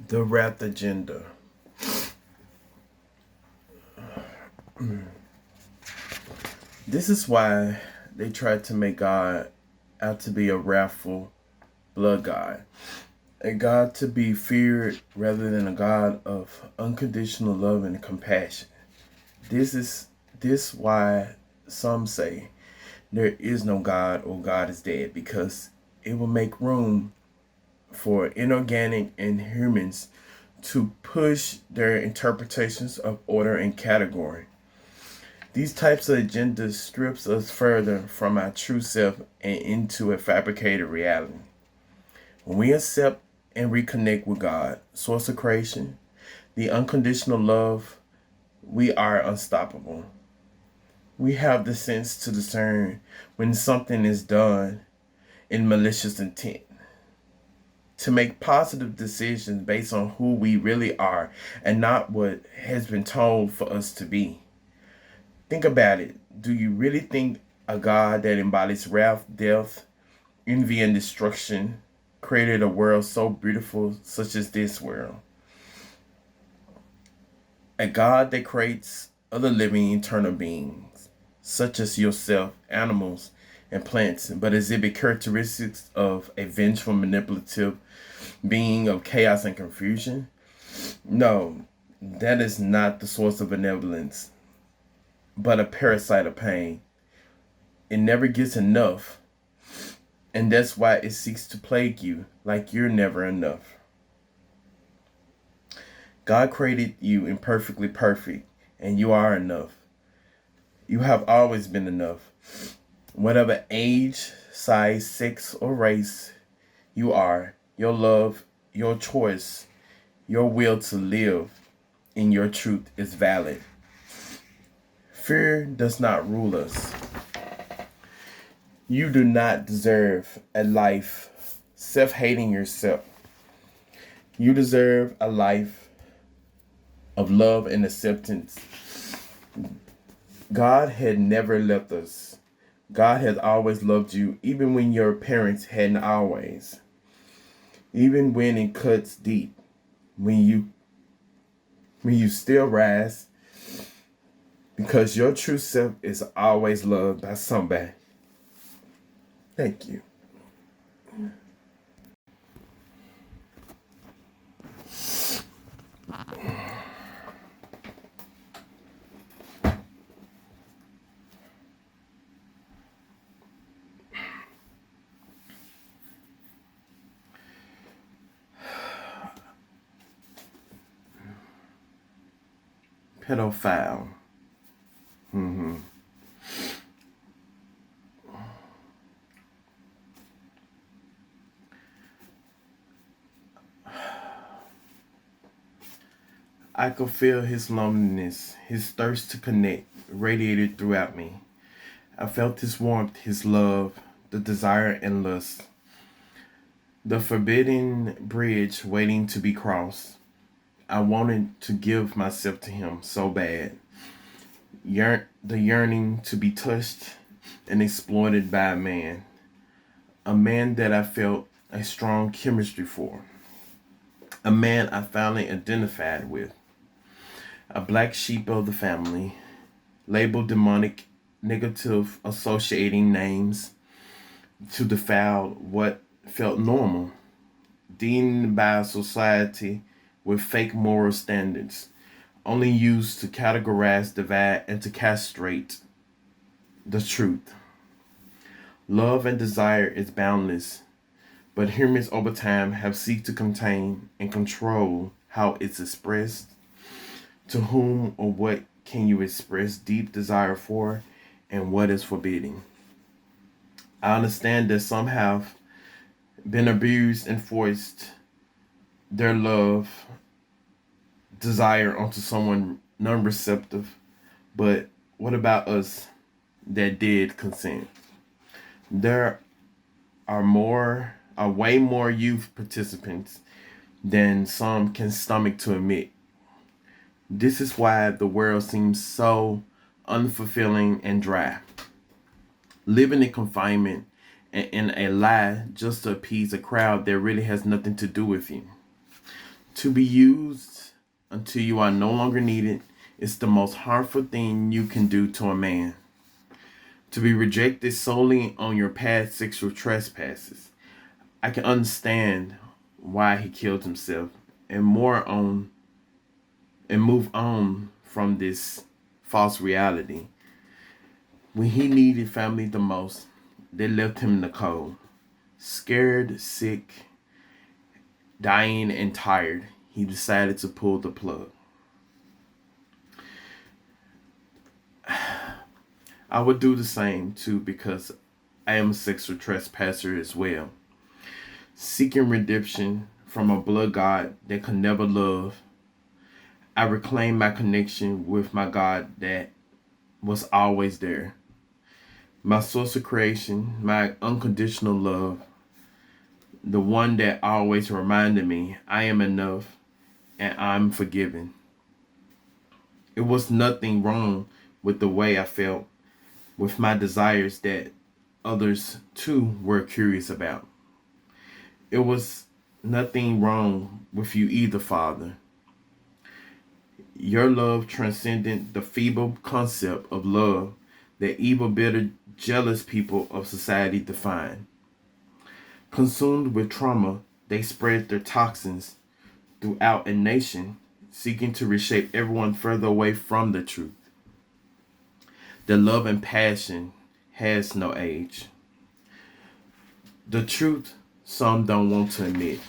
The Wraith Agenda. This is why they tried to make God out to be a wrathful blood God. A God to be feared rather than a God of unconditional love and compassion. This why some say there is no God or God is dead, because it will make room for inorganic and humans to push their interpretations of order and category. These types of agendas strips us further from our true self and into a fabricated reality. When we accept and reconnect with God, source of creation, the unconditional love, we are unstoppable. We have the sense to discern when something is done in malicious intent, to make positive decisions based on who we really are and not what has been told for us to be. Think about it. Do you really think a God that embodies wrath, death, envy, and destruction created a world so beautiful such as this world? A God that creates other living eternal beings, such as yourself, animals, and plants, but exhibit characteristics of a vengeful, manipulative being of chaos and confusion? No, that is not the source of benevolence, but a parasite of pain. It never gets enough, and that's why it seeks to plague you like you're never enough. God created you imperfectly perfect, and you are enough. You have always been enough. Whatever age, size, sex, or race you are, your love, your choice, your will to live in your truth is valid. Fear does not rule us. You do not deserve a life self-hating yourself. You deserve a life of love and acceptance. God had never left us. God has always loved you, even when your parents hadn't always. Even when it cuts deep, when you still rise, because your true self is always loved by somebody. Thank you. Pedophile. I could feel his loneliness, his thirst to connect, radiated throughout me. I felt his warmth, his love, the desire and lust, the forbidden bridge waiting to be crossed. I wanted to give myself to him so bad. The yearning to be touched and exploited by a man that I felt a strong chemistry for, a man I finally identified with, a black sheep of the family, labeled demonic, negative, associating names to defile what felt normal, deemed by society with fake moral standards, only used to categorize, divide, and to castrate the truth. Love and desire is boundless, but humans over time have seeked to contain and control how it's expressed. To whom or what can you express deep desire for, and what is forbidden? I understand that some have been abused and forced their love, desire onto someone non-receptive, but what about us that did consent? There are way more youth participants than some can stomach to admit. This is why the world seems so unfulfilling and dry. Living in confinement and in a lie just to appease a crowd that really has nothing to do with you. To be used until you are no longer needed is the most harmful thing you can do to a man. To be rejected solely on your past sexual trespasses. I can understand why he killed himself and move on from this false reality. When he needed family the most, they left him in the cold. Scared, sick, dying, and tired, he decided to pull the plug. I would do the same too because I am a sexual trespasser as well. Seeking redemption from a blood God that could never love, I reclaim my connection with my God that was always there. My source of creation, my unconditional love, the one that always reminded me I am enough and I'm forgiven. It was nothing wrong with the way I felt, with my desires that others too were curious about. It was nothing wrong with you either, Father. Your love transcended the feeble concept of love that evil, bitter, jealous people of society define. Consumed with trauma, they spread their toxins throughout a nation, seeking to reshape everyone further away from the truth. Their love and passion has no age. The truth some don't want to admit.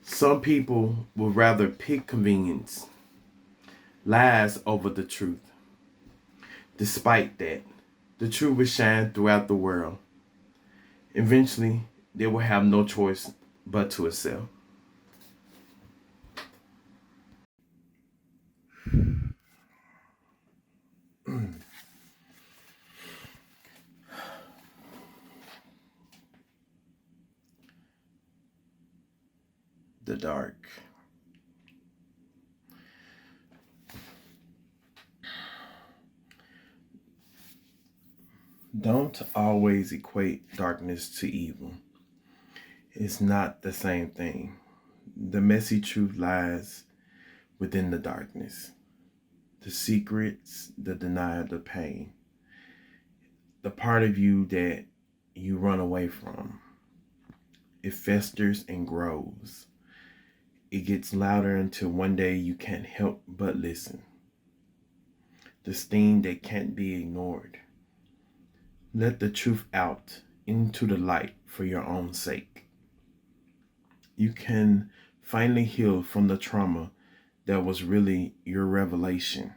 Some people would rather pick convenience, lies over the truth. Despite that, the truth will shine throughout the world. Eventually, they will have no choice but to accept. The dark. Don't always equate darkness to evil. It's not the same thing. The messy truth lies within the darkness. The secrets, the denial, the pain. The part of you that you run away from. It festers and grows. It gets louder until one day you can't help but listen. The sting that can't be ignored. Let the truth out into the light for your own sake. You can finally heal from the trauma that was really your revelation.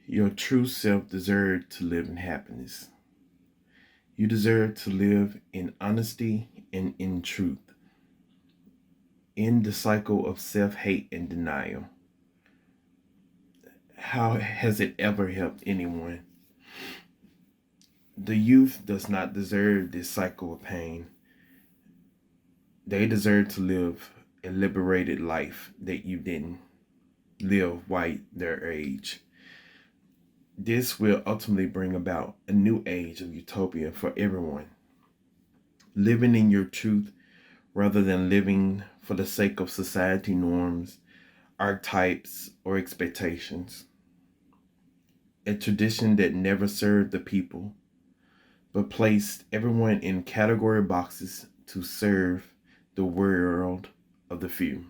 Your true self deserved to live in happiness. You deserve to live in honesty and in truth. End the cycle of self-hate and denial. How has it ever helped anyone? The youth does not deserve this cycle of pain. They deserve to live a liberated life that you didn't live while their age. This will ultimately bring about a new age of utopia for everyone. Living in your truth rather than living for the sake of society norms, archetypes, or expectations. A tradition that never served the people, but placed everyone in category boxes to serve the world of the few.